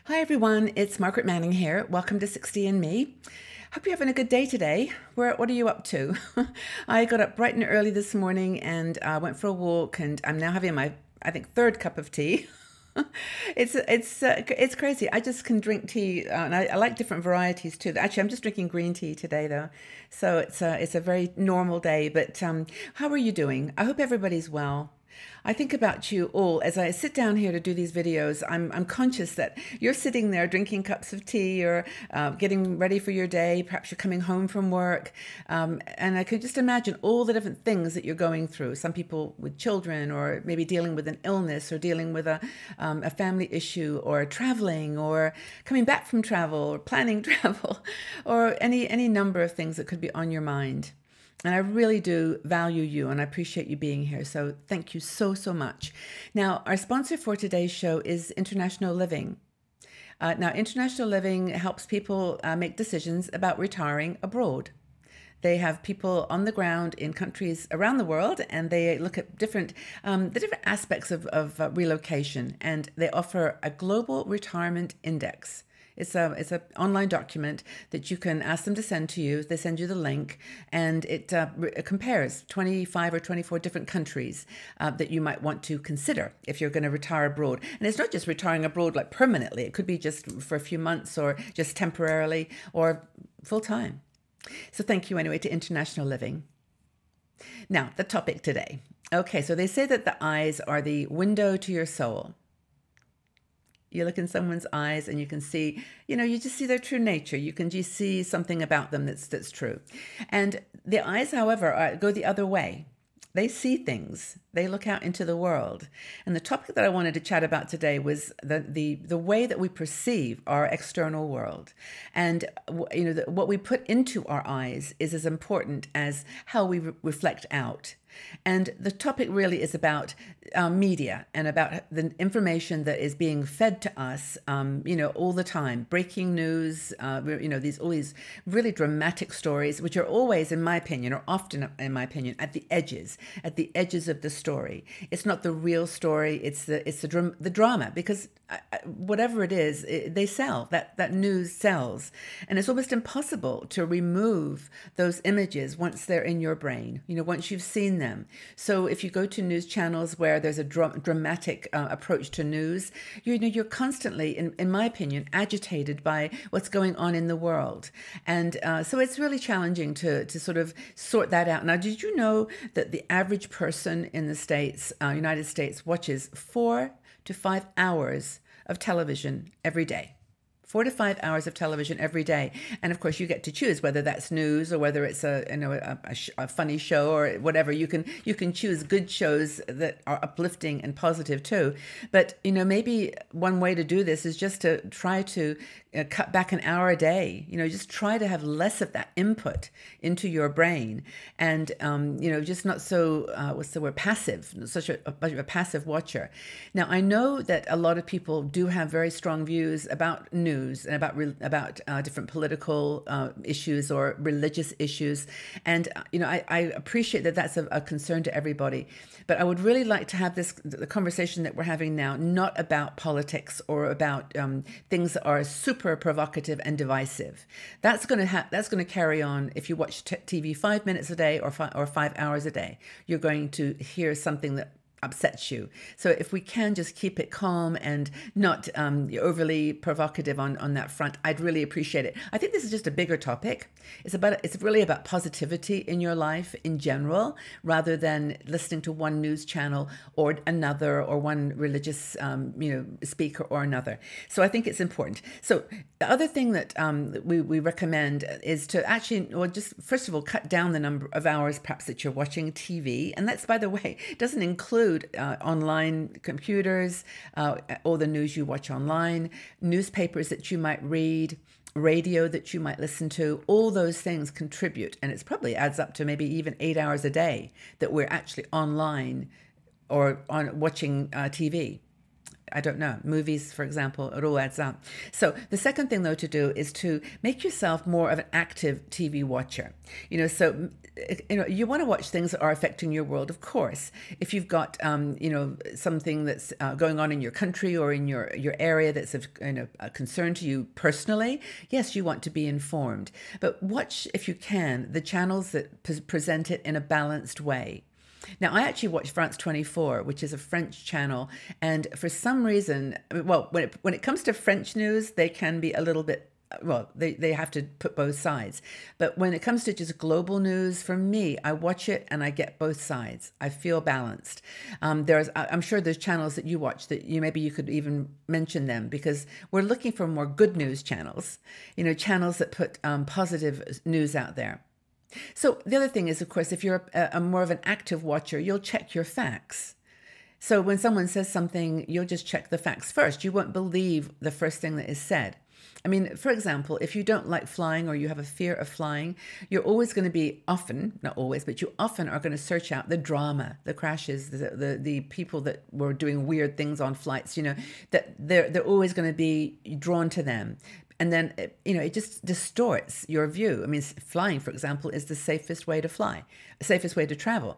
Hi everyone, it's Margaret Manning here. Welcome to 60 and Me. Hope you're having a good day today. What are you up to? I got up bright and early this morning and went for a walk, and I'm now having my, I think, third cup of tea. It's crazy. I just can drink tea, and I like different varieties too. Actually, I'm just drinking green tea today though, so it's a very normal day. But how are you doing? I hope everybody's well. I think about you all as I sit down here to do these videos. I'm conscious that you're sitting there drinking cups of tea or getting ready for your day. Perhaps you're coming home from work. And I could just imagine all the different things that you're going through. Some people with children, or maybe dealing with an illness, or dealing with a family issue, or traveling, or coming back from travel, or planning travel, or any number of things that could be on your mind. And I really do value you, and I appreciate you being here. So thank you so much. Now, our sponsor for today's show is International Living. Now, International Living helps people make decisions about retiring abroad. They have people on the ground in countries around the world, and they look at the different aspects of relocation, and they offer a global retirement index. It's an online document that you can ask them to send to you. They send you the link, and it compares 25 or 24 different countries that you might want to consider if you're going to retire abroad. And it's not just retiring abroad like permanently. It could be just for a few months, or just temporarily, or full time. So thank you anyway to International Living. Now, the topic today. Okay, so they say that the eyes are the window to your soul. You look in someone's eyes and you can see, you just see their true nature. You can just see something about them that's true. And the eyes, however, go the other way. They see things. They look out into the world. And the topic that I wanted to chat about today was the way that we perceive our external world. And what we put into our eyes is as important as how we reflect out. And the topic really is about media, and about the information that is being fed to us, all the time. Breaking news, all these really dramatic stories, which are always, in my opinion, or often, in my opinion, at the edges of the story. It's not the real story. It's the drama, because whatever it is, they sell. That news sells, and it's almost impossible to remove those images once they're in your brain. Once you've seen them. So if you go to news channels where there's a dramatic approach to news, you're constantly, in my opinion, agitated by what's going on in the world. And so it's really challenging to sort of sort that out. Now, did you know that the average person in the States, United States, watches 4 to 5 hours of television every day? 4 to 5 hours of television every day. And of course, you get to choose whether that's news or whether it's a funny show or whatever. You can choose good shows that are uplifting and positive too. But maybe one way to do this is just to try to cut back an hour a day. Just try to have less of that input into your brain, and just not so what's the word, passive, such a passive watcher. Now, I know that a lot of people do have very strong views about news and about different political issues or religious issues, and I appreciate that that's a concern to everybody. But I would really like to have the conversation that we're having now, not about politics or about things that are super provocative and divisive. That's going to carry on if you watch TV 5 minutes a day or 5 hours a day. You're going to hear something that upsets you. So if we can just keep it calm and not overly provocative on that front, I'd really appreciate it. I think this is just a bigger topic. It's really about positivity in your life in general, rather than listening to one news channel or another, or one religious speaker or another. So I think it's important. So the other thing that we recommend is to actually, or just first of all, cut down the number of hours perhaps that you're watching TV. And that's, by the way, doesn't include online computers, all the news you watch online, newspapers that you might read, radio that you might listen to. All those things contribute, and it's probably adds up to maybe even 8 hours a day that we're actually online or on watching TV. I don't know, movies, for example, it all adds up. So the second thing, though, to do is to make yourself more of an active TV watcher. So you want to watch things that are affecting your world, of course. If you've got something that's going on in your country or in your area that's of a concern to you personally, yes, you want to be informed. But watch, if you can, the channels that present it in a balanced way. Now, I actually watch France 24, which is a French channel, and for some reason, well, when it comes to French news, they can be a little bit, well, they have to put both sides. But when it comes to just global news, for me, I watch it and I get both sides. I feel balanced. I'm sure there's channels that you watch that maybe you could even mention them, because we're looking for more good news channels, channels that put positive news out there. So the other thing is, of course, if you're a more of an active watcher, you'll check your facts. So when someone says something, you'll just check the facts first. You won't believe the first thing that is said. I mean, for example, if you don't like flying or you have a fear of flying, you're always going to be often, not always, but you often are going to search out the drama, the crashes, the people that were doing weird things on flights, that they're always going to be drawn to them. And then, it just distorts your view. I mean, flying, for example, is the safest way to fly, safest way to travel,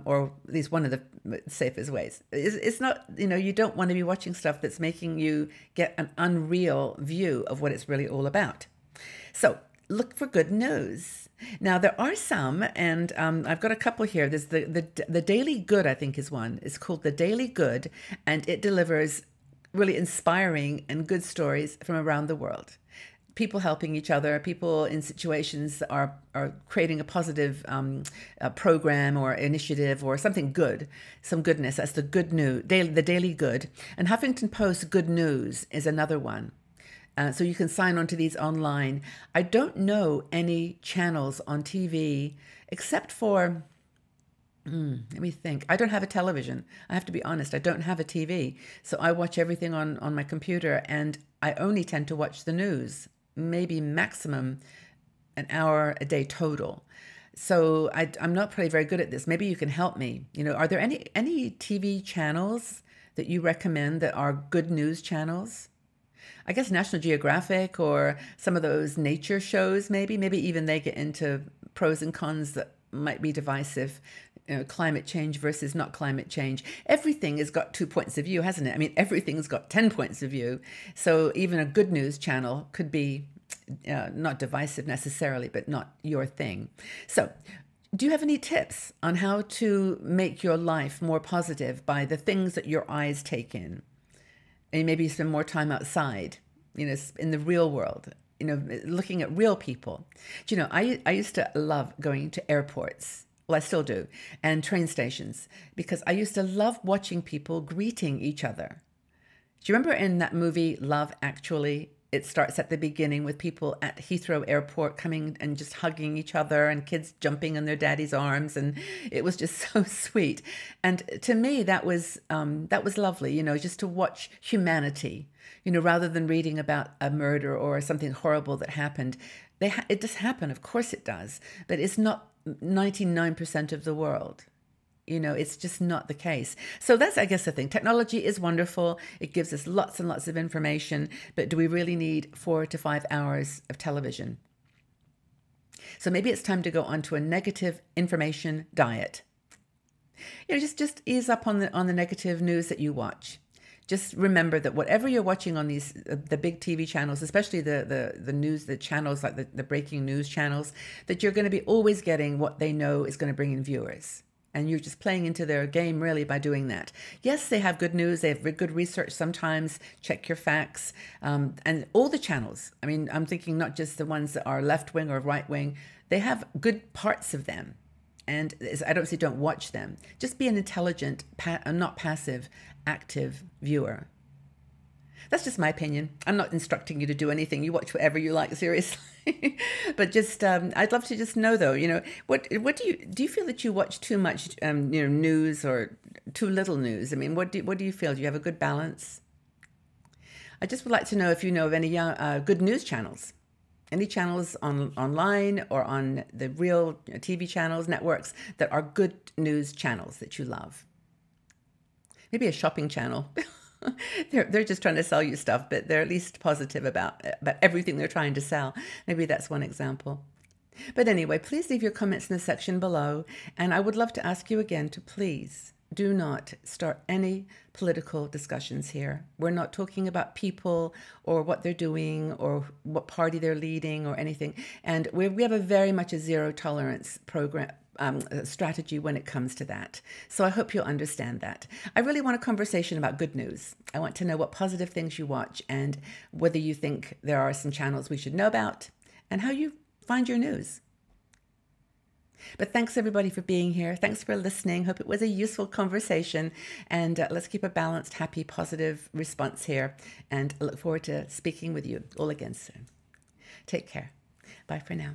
or at least one of the safest ways. It's not, you don't want to be watching stuff that's making you get an unreal view of what it's really all about. So look for good news. Now, there are some, and I've got a couple here. There's the Daily Good, I think, is one. It's called The Daily Good, and it delivers really inspiring and good stories from around the world. People helping each other, people in situations that are creating a positive program or initiative or something good, some goodness. That's the good news, the Daily Good. And Huffington Post Good News is another one. So you can sign on to these online. I don't know any channels on TV except for, let me think. I don't have a television. I have to be honest. I don't have a TV. So I watch everything on my computer, and I only tend to watch the news, maybe maximum an hour a day total. So I'm not probably very good at this. Maybe you can help me. Are there any TV channels that you recommend that are good news channels? I guess National Geographic or some of those nature shows, maybe even they get into pros and cons that might be divisive. Climate change versus not climate change. Everything has got 2 points of view, hasn't it? I mean, everything's got 10 points of view. So even a good news channel could be not divisive necessarily, but not your thing. So do you have any tips on how to make your life more positive by the things that your eyes take in? And maybe spend more time outside, in the real world, looking at real people. I used to love going to airports. Well, I still do, and train stations, because I used to love watching people greeting each other. Do you remember in that movie, Love Actually? It starts at the beginning with people at Heathrow Airport coming and just hugging each other, and kids jumping in their daddy's arms, and it was just so sweet. And to me, that was lovely, just to watch humanity, rather than reading about a murder or something horrible that happened. It does happen, of course it does, but it's not 99% of the world. It's just not the case. So that's, I guess, the thing. Technology is wonderful. It gives us lots and lots of information, but do we really need 4 to 5 hours of television? So maybe it's time to go onto a negative information diet. Just ease up on the negative news that you watch. Just remember that whatever you're watching on these the big TV channels, especially the news, the channels like the breaking news channels, that you're going to be always getting what they know is going to bring in viewers. And you're just playing into their game, really, by doing that. Yes, they have good news. They have good research sometimes. Check your facts. And all the channels, I mean, I'm thinking not just the ones that are left-wing or right-wing. They have good parts of them. And I don't say don't watch them. Just be an intelligent, not passive, active viewer. That's just my opinion. I'm not instructing you to do anything. You watch whatever you like, seriously. But just, I'd love to just know, though, what do you feel that you watch too much, news or too little news? I mean, what do you feel? Do you have a good balance? I just would like to know if you know of any good news channels, any channels online or on the real TV channels, networks that are good news channels that you love. Maybe a shopping channel. They're just trying to sell you stuff, but they're at least positive about everything they're trying to sell. Maybe that's one example. But anyway, please leave your comments in the section below, and I would love to ask you again to please do not start any political discussions here. We're not talking about people or what they're doing or what party they're leading or anything. And we have a very much a zero tolerance program. Strategy when it comes to that. So I hope you'll understand that. I really want a conversation about good news. I want to know what positive things you watch and whether you think there are some channels we should know about and how you find your news. But thanks everybody for being here. Thanks for listening. Hope it was a useful conversation. And let's keep a balanced, happy, positive response here. And I look forward to speaking with you all again soon. Take care. Bye for now.